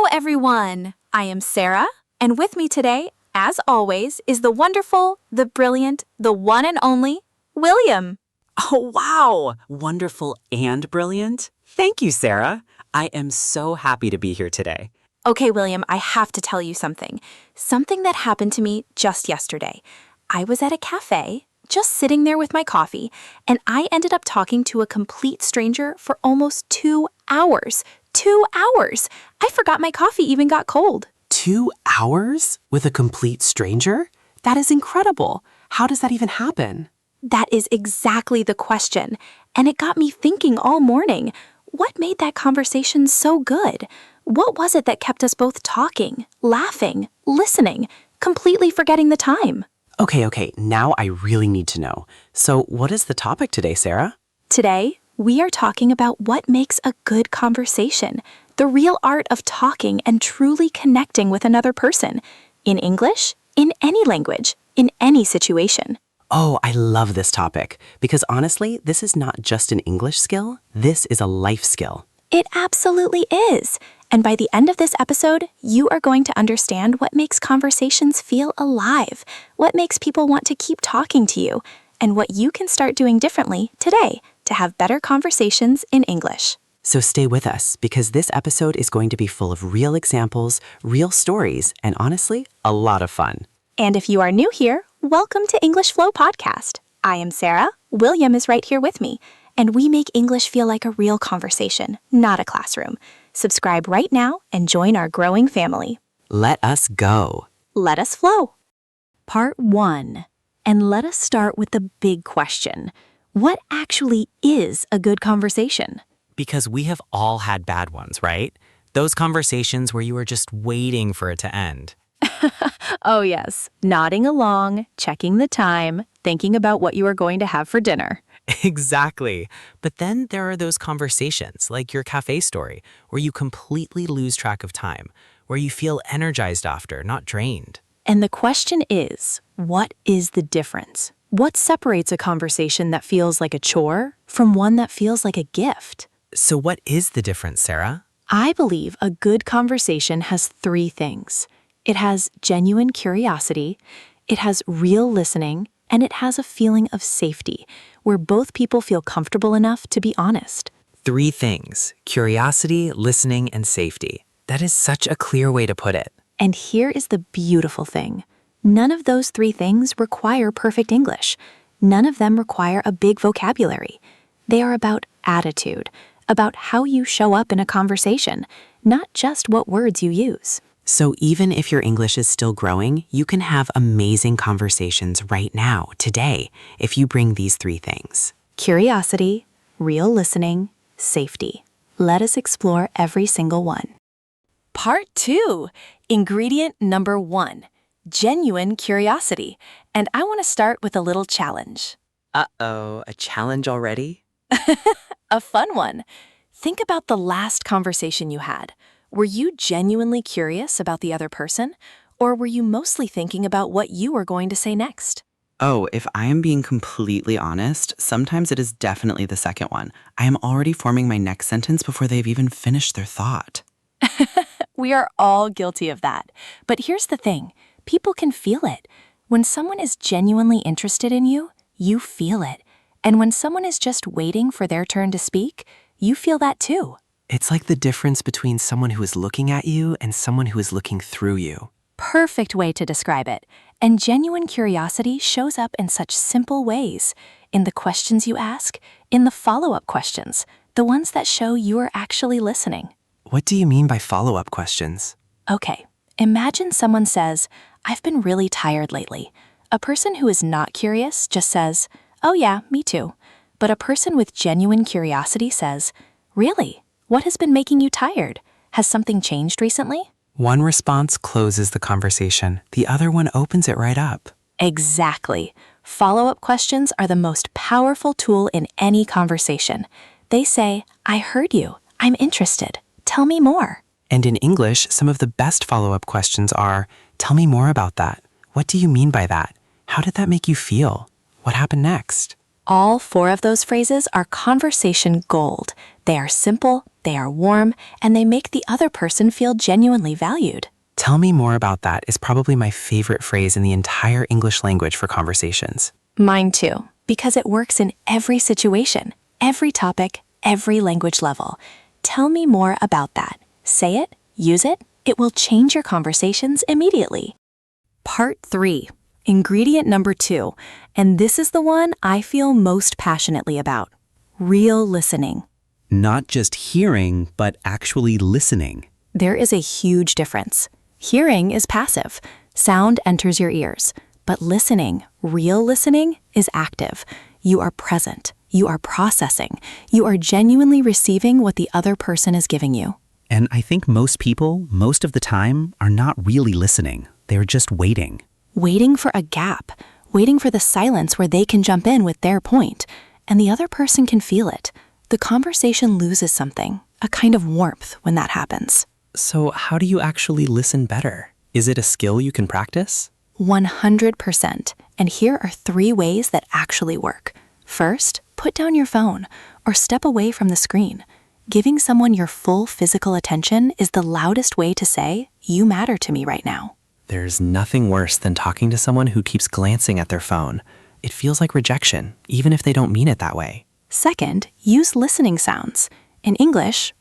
Hello, everyone. I am Sarah, and with me today, as always, is the wonderful, the brilliant, the one and only William. Oh, wow! Wonderful and brilliant? Thank you, Sarah. I am so happy to be here today. Okay, William, I have to tell you something. Something that happened to me just yesterday. I was at a cafe, just sitting there with my coffee, and I ended up talking to a complete stranger for almost 2 hours. 2 hours! I forgot my coffee even got cold. 2 hours with a complete stranger? That is incredible. How does that even happen? That is exactly the question, and it got me thinking all morning. What made that conversation so good? What was it that kept us both talking, laughing, listening, completely forgetting the time? Okay, now I really need to know. So what is the topic today, Sarah? Today, we are talking about what makes a good conversation, the real art of talking and truly connecting with another person, in English, in any language, in any situation. Oh, I love this topic because honestly, this is not just an English skill, this is a life skill. It absolutely is. And by the end of this episode, you are going to understand what makes conversations feel alive, what makes people want to keep talking to you, and what you can start doing differently today to have better conversations in English. So stay with us because this episode is going to be full of real examples, real stories, and honestly, a lot of fun. And if you are new here, welcome to English Flow Podcast. I am Sarah. William is right here with me. And we make English feel like a real conversation, not a classroom. Subscribe right now and join our growing family. Let us go. Let us flow. Part 1. And let us start with the big question. What actually is a good conversation? Because we have all had bad ones, right? Those conversations where you are just waiting for it to end. Oh yes, nodding along, checking the time, thinking about what you are going to have for dinner. Exactly. But then there are those conversations, like your cafe story, where you completely lose track of time, where you feel energized after, not drained. And the question is, what is the difference? What separates a conversation that feels like a chore from one that feels like a gift? So what is the difference, Sarah? I believe a good conversation has 3 things. It has genuine curiosity, it has real listening, and it has a feeling of safety, where both people feel comfortable enough to be honest. 3 things: curiosity, listening, and safety. That is such a clear way to put it. And here is the beautiful thing. None of those 3 things require perfect English. None of them require a big vocabulary. They are about attitude, about how you show up in a conversation, not just what words you use. So even if your English is still growing, you can have amazing conversations right now, today, if you bring these 3 things. Curiosity, real listening, safety. Let us explore every single one. Part 2. Ingredient number 1. Genuine curiosity. And I want to start with a little challenge. Uh-oh, a challenge already? A fun one. Think about the last conversation you had. Were you genuinely curious about the other person, or were you mostly thinking about what you were going to say next? Oh, if I am being completely honest, sometimes it is definitely the second one. I am already forming my next sentence before they've even finished their thought. We are all guilty of that. But here's the thing. People can feel it. When someone is genuinely interested in you, you feel it. And when someone is just waiting for their turn to speak, you feel that too. It's like the difference between someone who is looking at you and someone who is looking through you. Perfect way to describe it. And genuine curiosity shows up in such simple ways. In the questions you ask, in the follow-up questions, the ones that show you are actually listening. What do you mean by follow-up questions? Okay, imagine someone says, "I've been really tired lately." A person who is not curious just says, "Oh yeah, me too." But a person with genuine curiosity says, "Really? What has been making you tired? Has something changed recently?" One response closes the conversation. The other one opens it right up. Exactly. Follow-up questions are the most powerful tool in any conversation. They say, "I heard you. I'm interested. Tell me more." And in English, some of the best follow-up questions are, "Tell me more about that. What do you mean by that? How did that make you feel? What happened next?" All 4 of those phrases are conversation gold. They are simple, they are warm, and they make the other person feel genuinely valued. Tell me more about that is probably my favorite phrase in the entire English language for conversations. Mine too, because it works in every situation, every topic, every language level. Tell me more about that. Say it, use it, it will change your conversations immediately. Part 3. Ingredient number 2, and this is the one I feel most passionately about. Real listening. Not just hearing, but actually listening. There is a huge difference. Hearing is passive. Sound enters your ears. But listening, real listening, is active. You are present. You are processing. You are genuinely receiving what the other person is giving you. And I think most people, most of the time, are not really listening. They're just waiting. Waiting for a gap. Waiting for the silence where they can jump in with their point. And the other person can feel it. The conversation loses something, a kind of warmth when that happens. So how do you actually listen better? Is it a skill you can practice? 100%. And here are 3 ways that actually work. First, put down your phone or step away from the screen. Giving someone your full physical attention is the loudest way to say, "You matter to me right now." There's nothing worse than talking to someone who keeps glancing at their phone. It feels like rejection, even if they don't mean it that way. Second, use listening sounds. In English,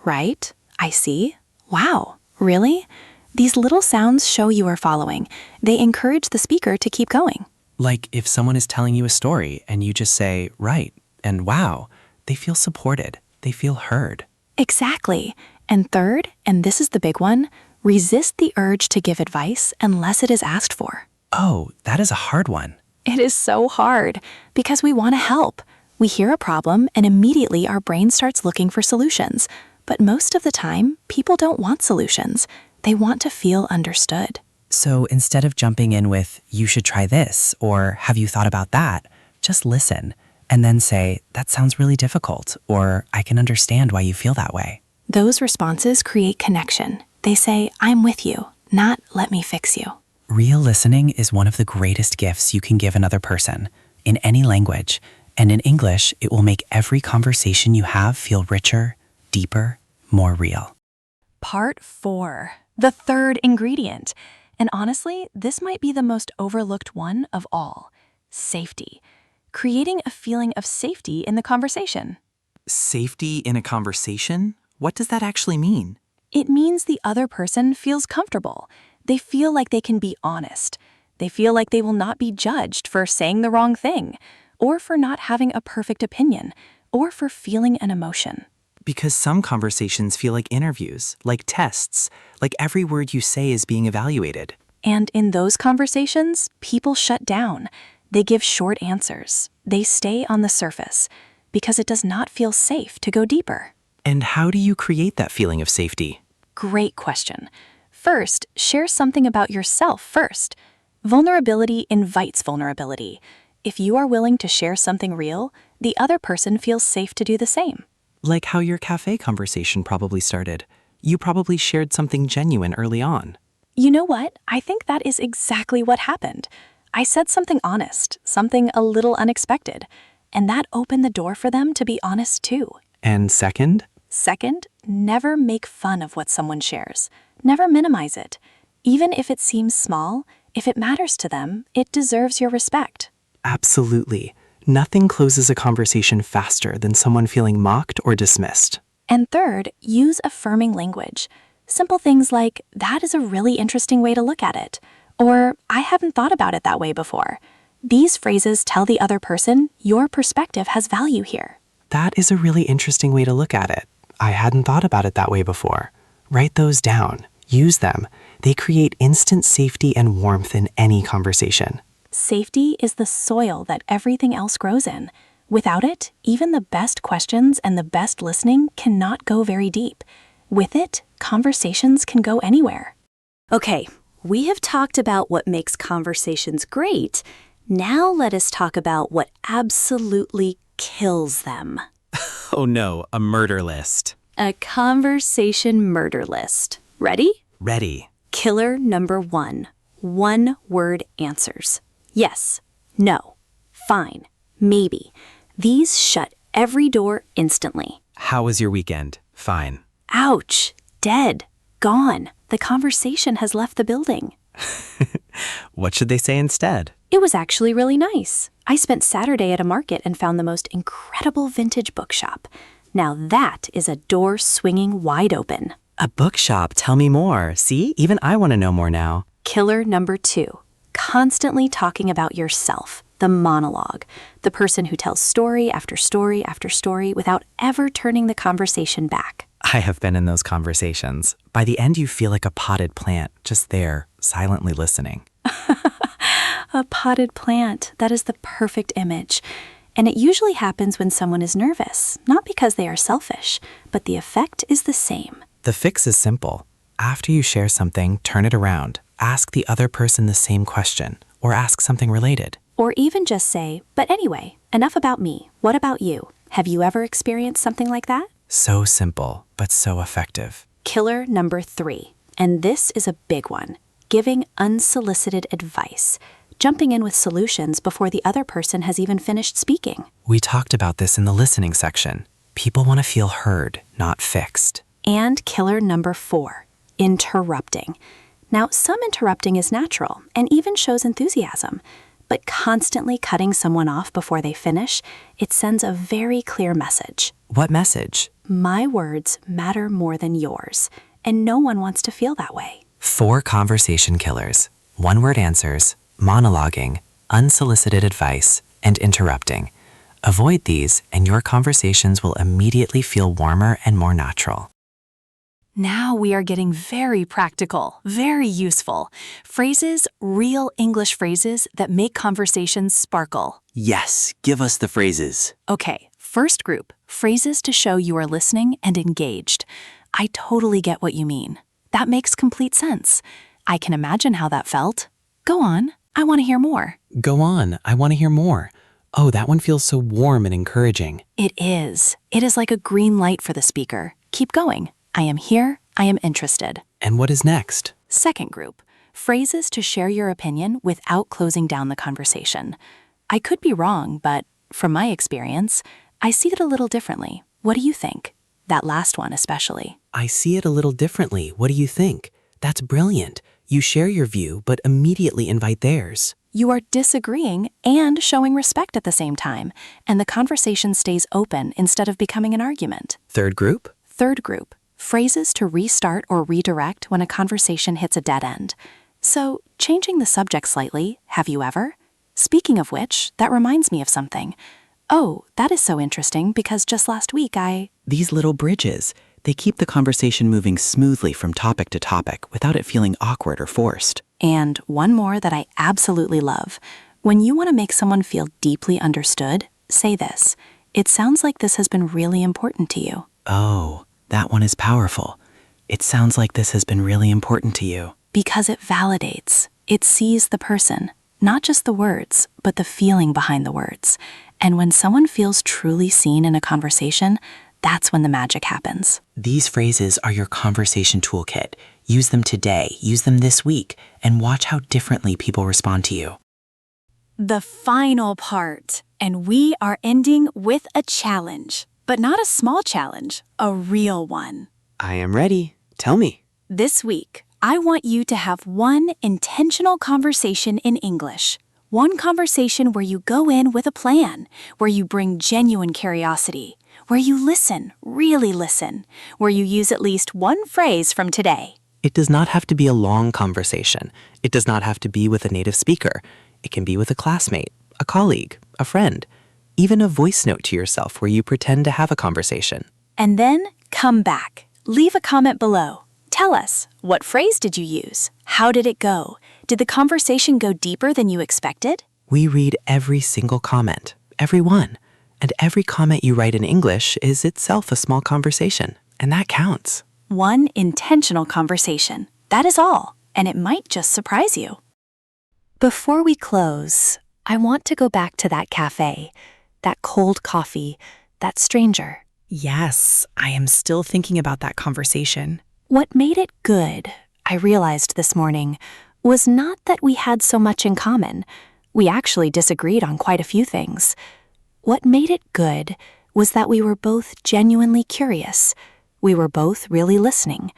right, I see, wow, really? These little sounds show you are following. They encourage the speaker to keep going. Like if someone is telling you a story and you just say, right, and wow, they feel supported. They feel heard. Exactly. And third, and this is the big one, resist the urge to give advice unless it is asked for. Oh, that is a hard one. It is so hard because we want to help. We hear a problem and immediately our brain starts looking for solutions. But most of the time, people don't want solutions. They want to feel understood. So instead of jumping in with, you should try this, or have you thought about that, just listen and then say, that sounds really difficult, or I can understand why you feel that way. Those responses create connection. They say, I'm with you, not let me fix you. Real listening is one of the greatest gifts you can give another person, in any language, and in English, it will make every conversation you have feel richer, deeper, more real. Part 4, the third ingredient. And honestly, this might be the most overlooked one of all. Safety. Creating a feeling of safety in the conversation. Safety in a conversation? What does that actually mean? It means the other person feels comfortable. They feel like they can be honest. They feel like they will not be judged for saying the wrong thing, or for not having a perfect opinion, or for feeling an emotion. Because some conversations feel like interviews, like tests, like every word you say is being evaluated. And in those conversations, people shut down. They give short answers. They stay on the surface because it does not feel safe to go deeper. And how do you create that feeling of safety? Great question. First, share something about yourself first. Vulnerability invites vulnerability. If you are willing to share something real, the other person feels safe to do the same. Like how your cafe conversation probably started. You probably shared something genuine early on. You know what? I think that is exactly what happened. I said something honest, something a little unexpected, and that opened the door for them to be honest too. And second? Second, never make fun of what someone shares. Never minimize it. Even if it seems small, if it matters to them, it deserves your respect. Absolutely. Nothing closes a conversation faster than someone feeling mocked or dismissed. And third, use affirming language. Simple things like, that is a really interesting way to look at it, or I haven't thought about it that way before. These phrases tell the other person your perspective has value here. That is a really interesting way to look at it. I hadn't thought about it that way before. Write those down. Use them. They create instant safety and warmth in any conversation. Safety is the soil that everything else grows in. Without it, even the best questions and the best listening cannot go very deep. With it, conversations can go anywhere. Okay, we have talked about what makes conversations great. Now let us talk about what absolutely kills them. Oh no, a murder list. A conversation murder list. Ready? Ready. Killer number 1. One-word answers. Yes, no, fine, maybe. These shut every door instantly. How was your weekend? Fine. Ouch! Dead. Gone. The conversation has left the building. What should they say instead? It was actually really nice. I spent Saturday at a market and found the most incredible vintage bookshop. Now that is a door swinging wide open. A bookshop, tell me more. See, even I want to know more now. Killer number 2. Constantly talking about yourself. The monologue. The person who tells story after story after story without ever turning the conversation back. I have been in those conversations. By the end, you feel like a potted plant, just there, silently listening. A potted plant. That is the perfect image. And it usually happens when someone is nervous, not because they are selfish, but the effect is the same. The fix is simple. After you share something, turn it around. Ask the other person the same question, or ask something related. Or even just say, but anyway, enough about me. What about you? Have you ever experienced something like that? So simple, but so effective. Killer number 3. And this is a big one. Giving unsolicited advice. Jumping in with solutions before the other person has even finished speaking. We talked about this in the listening section. People want to feel heard, not fixed. And killer number 4. Interrupting. Now, some interrupting is natural and even shows enthusiasm. But constantly cutting someone off before they finish, it sends a very clear message. What message? My words matter more than yours, and no one wants to feel that way. 4 conversation killers. One-word answers, monologuing, unsolicited advice, and interrupting. Avoid these, and your conversations will immediately feel warmer and more natural. Now we are getting very practical, very useful. Phrases, real English phrases that make conversations sparkle. Yes, give us the phrases. Okay, first group, phrases to show you are listening and engaged. I totally get what you mean. That makes complete sense. I can imagine how that felt. Go on, I want to hear more. Go on, I want to hear more. Oh, that one feels so warm and encouraging. It is. It is like a green light for the speaker. Keep going. I am here. I am interested. And what is next? Second group, phrases to share your opinion without closing down the conversation. I could be wrong, but from my experience, I see it a little differently. What do you think? That last one especially. I see it a little differently. What do you think? That's brilliant. You share your view, but immediately invite theirs. You are disagreeing and showing respect at the same time, and the conversation stays open instead of becoming an argument. Third group? Third group, phrases to restart or redirect when a conversation hits a dead end. So, changing the subject slightly, have you ever? Speaking of which, that reminds me of something. Oh, that is so interesting because just last week These little bridges, they keep the conversation moving smoothly from topic to topic without it feeling awkward or forced. And one more that I absolutely love. When you want to make someone feel deeply understood, say this. It sounds like this has been really important to you. Oh, that one is powerful. It sounds like this has been really important to you. Because it validates. It sees the person, not just the words, but the feeling behind the words. And when someone feels truly seen in a conversation, that's when the magic happens. These phrases are your conversation toolkit. Use them today, use them this week, and watch how differently people respond to you. The final part, and we are ending with a challenge. But not a small challenge, a real one. I am ready. Tell me. This week, I want you to have one intentional conversation in English. One conversation where you go in with a plan, where you bring genuine curiosity, where you listen, really listen, where you use at least one phrase from today. It does not have to be a long conversation. It does not have to be with a native speaker. It can be with a classmate, a colleague, a friend. Even a voice note to yourself where you pretend to have a conversation. And then come back. Leave a comment below. Tell us, what phrase did you use? How did it go? Did the conversation go deeper than you expected? We read every single comment, every one. And every comment you write in English is itself a small conversation, and that counts. One intentional conversation. That is all, and it might just surprise you. Before we close, I want to go back to that cafe, that cold coffee, that stranger. Yes, I am still thinking about that conversation. What made it good, I realized this morning, was not that we had so much in common. We actually disagreed on quite a few things. What made it good was that we were both genuinely curious. We were both really listening.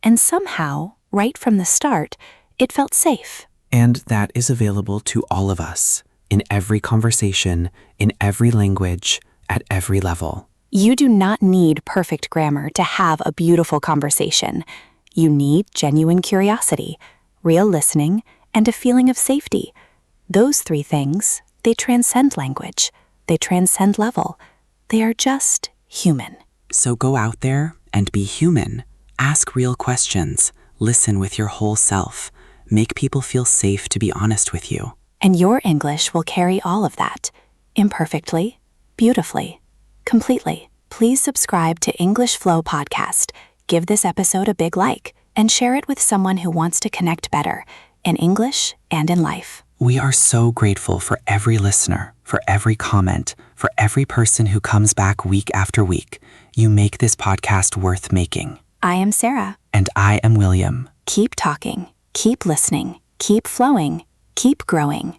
And somehow, right from the start, it felt safe. And that is available to all of us, in every conversation, in every language, at every level. You do not need perfect grammar to have a beautiful conversation. You need genuine curiosity, real listening, and a feeling of safety. Those three things, they transcend language. They transcend level. They are just human. So go out there and be human. Ask real questions. Listen with your whole self. Make people feel safe to be honest with you. And your English will carry all of that, imperfectly, beautifully, completely. Please subscribe to English Flow Podcast. Give this episode a big like and share it with someone who wants to connect better in English and in life. We are so grateful for every listener, for every comment, for every person who comes back week after week. You make this podcast worth making. I am Sarah. And I am William. Keep talking, keep listening, keep flowing, keep growing.